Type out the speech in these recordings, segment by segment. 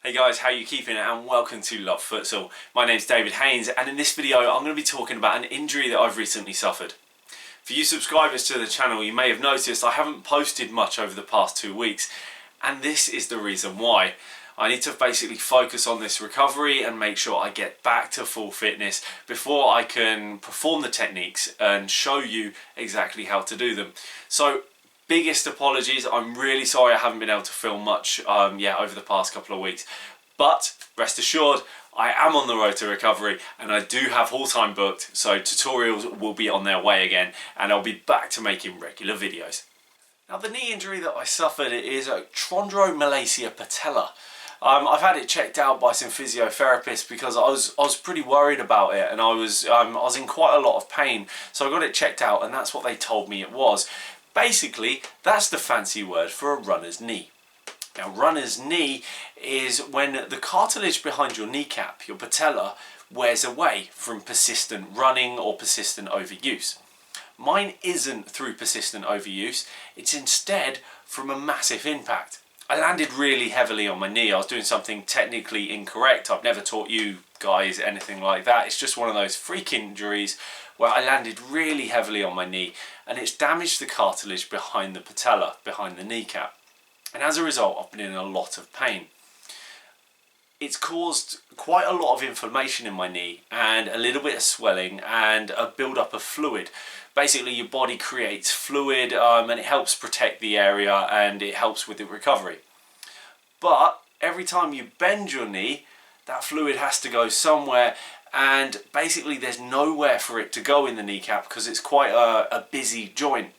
Hey guys, how you keeping? And welcome to Love Futsal. My name's David Haynes, and in this video I'm going to be talking about an injury that I've recently suffered. For you subscribers to the channel, you may have noticed I haven't posted much over the past 2 weeks, and this is the reason why. I need to basically focus on this recovery and make sure I get back to full fitness before I can perform the techniques and show you exactly how to do them. So, biggest apologies, I'm really sorry I haven't been able to film much over the past couple of weeks. But rest assured, I am on the road to recovery and I do have full time booked, so tutorials will be on their way again and I'll be back to making regular videos. Now, the knee injury that I suffered is a Chondromalacia Patella. I've had it checked out by some physiotherapists because I was pretty worried about it, and I was in quite a lot of pain, so I got it checked out and that's what they told me it was. Basically, that's the fancy word for a runner's knee. Now, runner's knee is when the cartilage behind your kneecap, your patella, wears away from persistent running or persistent overuse. Mine isn't through persistent overuse, it's instead from a massive impact. I landed really heavily on my knee. I was doing something technically incorrect. I've never taught you guys anything like that. It's just one of those freak injuries where I landed really heavily on my knee and it's damaged the cartilage behind the patella, behind the kneecap. And as a result, I've been in a lot of pain. It's caused quite a lot of inflammation in my knee and a little bit of swelling and a build-up of fluid. Basically, your body creates fluid and it helps protect the area and it helps with the recovery. But every time you bend your knee, that fluid has to go somewhere, and basically there's nowhere for it to go in the kneecap because it's quite a busy joint.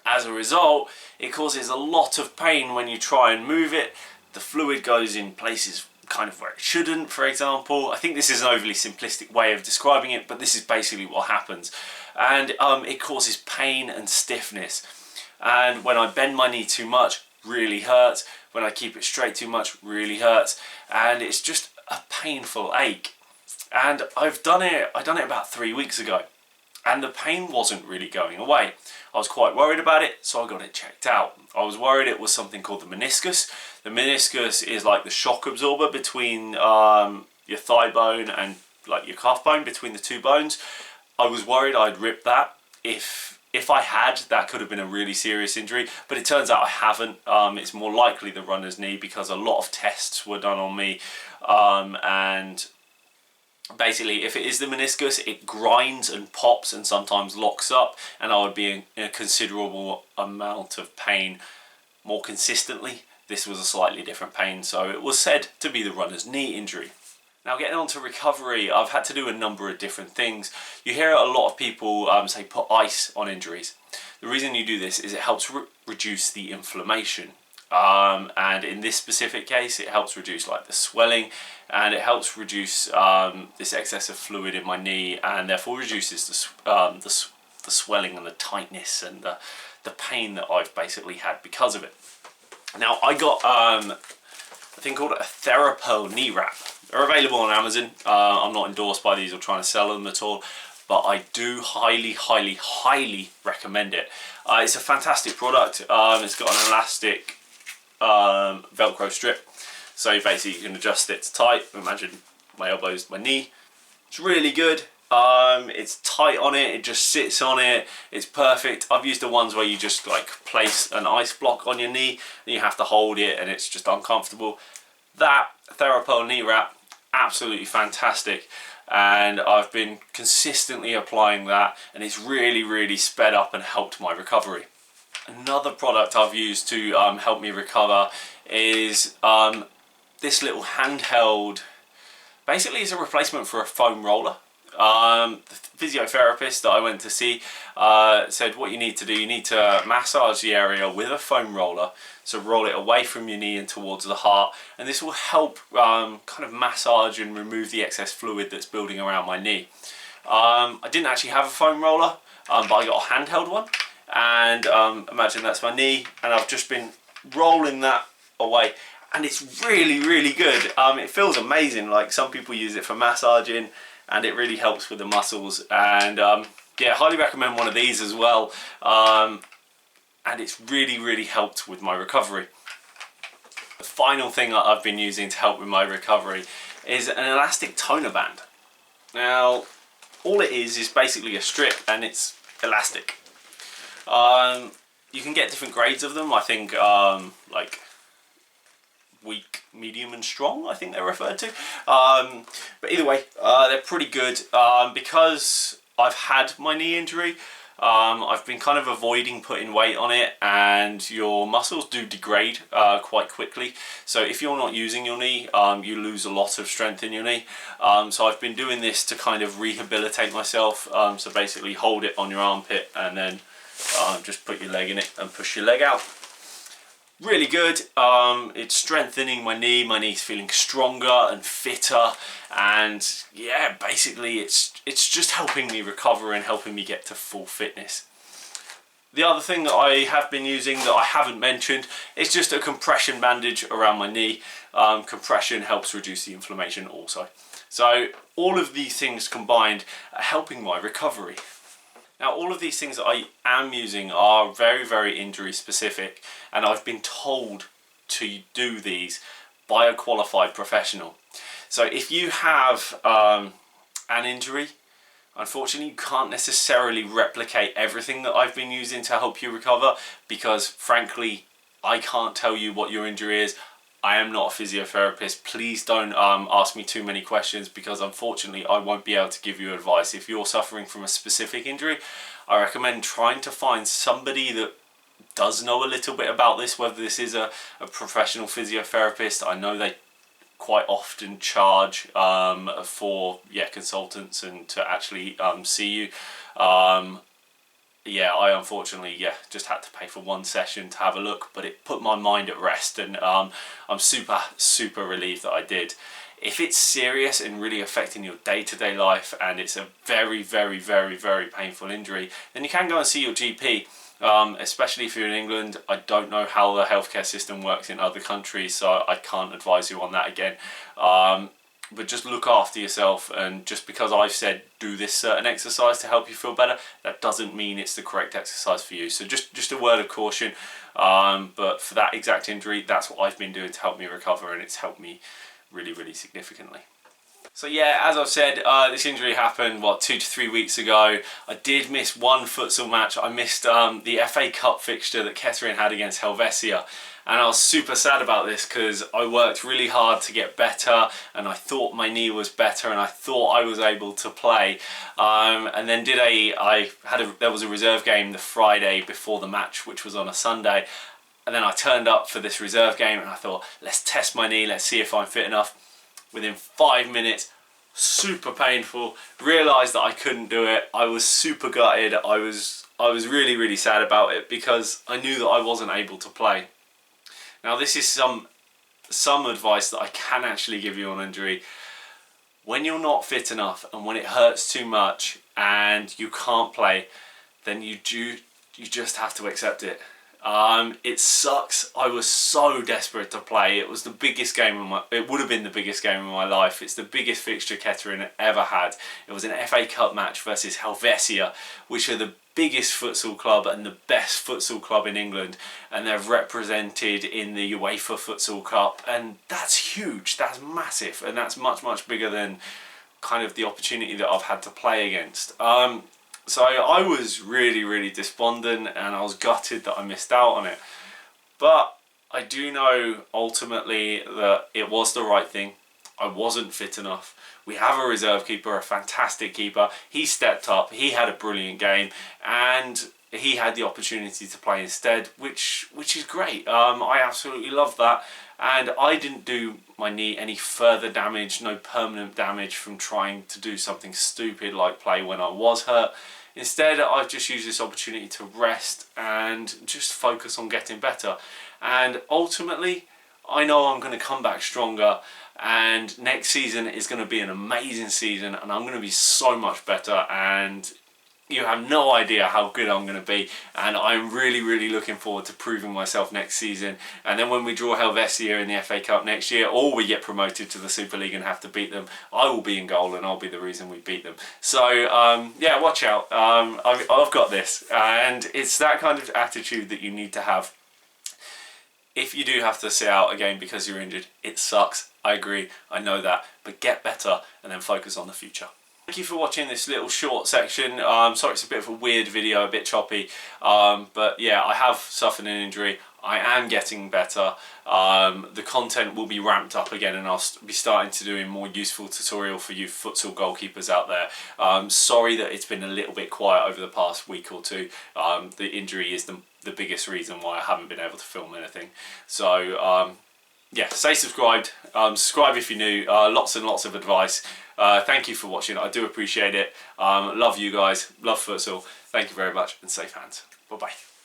As a result, it causes a lot of pain when you try and move it. The fluid goes in places kind of where it shouldn't, for example. I think this is an overly simplistic way of describing it, but this is basically what happens. And it causes pain and stiffness. And when I bend my knee too much, really hurts. When I keep it straight too much, really hurts. And it's just a painful ache. And I done it about 3 weeks ago. And the pain wasn't really going away. I was quite worried about it, so I got it checked out. I was worried it was something called the meniscus. The meniscus is like the shock absorber between your thigh bone and like your calf bone, between the two bones. I was worried I'd ripped that. If I had, that could have been a really serious injury, but it turns out I haven't. It's more likely the runner's knee because a lot of tests were done on me, and basically, if it is the meniscus, it grinds and pops and sometimes locks up, and I would be in a considerable amount of pain more consistently. This was a slightly different pain, so it was said to be the runner's knee injury. Now, getting on to recovery, I've had to do a number of different things. You hear a lot of people say put ice on injuries. The reason you do this is it helps reduce the inflammation. And in this specific case, it helps reduce like the swelling, and it helps reduce this excess of fluid in my knee, and therefore reduces the swelling and the tightness and the pain that I've basically had because of it. Now, I got a thing called a Therapel knee wrap. They're available on Amazon. I'm not endorsed by these or trying to sell them at all, but I do highly, highly, highly recommend it. It's a fantastic product. It's got an elastic Velcro strip, so basically you can adjust it to tight. Imagine my elbows, my knee. It's really good. It's tight on it, it just sits on it, it's perfect. I've used the ones where you just like place an ice block on your knee and you have to hold it and it's just uncomfortable. That Therapel knee wrap, absolutely fantastic, and I've been consistently applying that, and it's really, really sped up and helped my recovery. Another product I've used to help me recover is this little handheld. Basically, it's a replacement for a foam roller. The physiotherapist that I went to see said what you need to do, you need to massage the area with a foam roller. So roll it away from your knee and towards the heart, and this will help kind of massage and remove the excess fluid that's building around my knee. I didn't actually have a foam roller, but I got a handheld one. And imagine that's my knee, and I've just been rolling that away, and it's really, really good. It feels amazing. Like, some people use it for massaging, and it really helps with the muscles. And yeah, highly recommend one of these as well. And it's really, really helped with my recovery. The final thing that I've been using to help with my recovery is an elastic toner band. Now, all it is basically a strip and it's elastic. You can get different grades of them. I think like weak, medium and strong, I think they're referred to. But either way, they're pretty good. Because I've had my knee injury, I've been kind of avoiding putting weight on it, and your muscles do degrade quite quickly. So if you're not using your knee, you lose a lot of strength in your knee. So I've been doing this to kind of rehabilitate myself. So basically hold it on your armpit and then just put your leg in it and push your leg out. Really good. It's strengthening my knee. My knee's feeling stronger and fitter, and yeah, basically it's just helping me recover and helping me get to full fitness. The other thing that I have been using that I haven't mentioned is just a compression bandage around my knee. Compression helps reduce the inflammation also. So all of these things combined are helping my recovery. Now, all of these things that I am using are very, very injury specific, and I've been told to do these by a qualified professional. So if you have an injury, unfortunately you can't necessarily replicate everything that I've been using to help you recover, because frankly I can't tell you what your injury is. I am not a physiotherapist. Please don't ask me too many questions, because unfortunately I won't be able to give you advice. If you're suffering from a specific injury, I recommend trying to find somebody that does know a little bit about this, whether this is a professional physiotherapist. I know they quite often charge for consultants and to actually see you. Yeah, I unfortunately just had to pay for one session to have a look, but it put my mind at rest, and I'm super relieved that I did. If it's serious and really affecting your day-to-day life, and it's a very painful injury, then you can go and see your GP. Especially if you're in England. I don't know how the healthcare system works in other countries, so I can't advise you on that again. But just look after yourself, and just because I've said do this certain exercise to help you feel better, that doesn't mean it's the correct exercise for you. So just a word of caution. But for that exact injury, that's what I've been doing to help me recover, and it's helped me really significantly. So yeah, as I've said, this injury happened, 2 to 3 weeks ago. I did miss one futsal match. I missed the FA Cup fixture that Kettering had against Helvetia. And I was super sad about this, because I worked really hard to get better, and I thought my knee was better, and I thought I was able to play. And then there was a reserve game the Friday before the match, which was on a Sunday. And then I turned up for this reserve game, and I thought, let's test my knee, let's see if I'm fit enough. Within 5 minutes, super painful, realised that I couldn't do it. I was super gutted. I was really sad about it, because I knew that I wasn't able to play. Now this is some advice that I can actually give you on injury. When you're not fit enough, and when it hurts too much and you can't play, then you just have to accept it. It sucks. I was so desperate to play. It was the biggest game it would have been the biggest game of my life. It's the biggest fixture Kettering ever had. It was an FA Cup match versus Helvetia, which are the biggest futsal club and the best futsal club in England, and they're represented in the UEFA Futsal Cup, and that's huge, that's massive, and that's much bigger than kind of the opportunity that I've had to play against. So I was really despondent, and I was gutted that I missed out on it. But I do know ultimately that it was the right thing. I wasn't fit enough. We have a reserve keeper, a fantastic keeper. He stepped up, he had a brilliant game, and he had the opportunity to play instead, which is great. I absolutely love that. And I didn't do my knee any further damage, no permanent damage from trying to do something stupid like play when I was hurt. Instead, I've just used this opportunity to rest and just focus on getting better. And ultimately, I know I'm going to come back stronger, and next season is going to be an amazing season, and I'm going to be so much better, and you have no idea how good I'm going to be, and I'm really looking forward to proving myself next season. And then when we draw Helvetia in the FA Cup next year, or we get promoted to the Super League and have to beat them, I will be in goal, and I'll be the reason we beat them. So yeah, watch out. I've got this, and it's that kind of attitude that you need to have. If you do have to sit out a game because you're injured, it sucks. I agree, I know that, but get better and then focus on the future. Thank you for watching this little short section. Sorry it's a bit of a weird video, a bit choppy, but yeah, I have suffered an injury. I am getting better. The content will be ramped up again, and I'll be starting to do a more useful tutorial for you futsal goalkeepers out there. Sorry that it's been a little bit quiet over the past week or two. The injury is the biggest reason why I haven't been able to film anything. So yeah, stay subscribed. Subscribe if you're new. Lots and lots of advice. Thank you for watching. I do appreciate it. Love you guys. Love futsal. Thank you very much, and safe hands. Bye bye.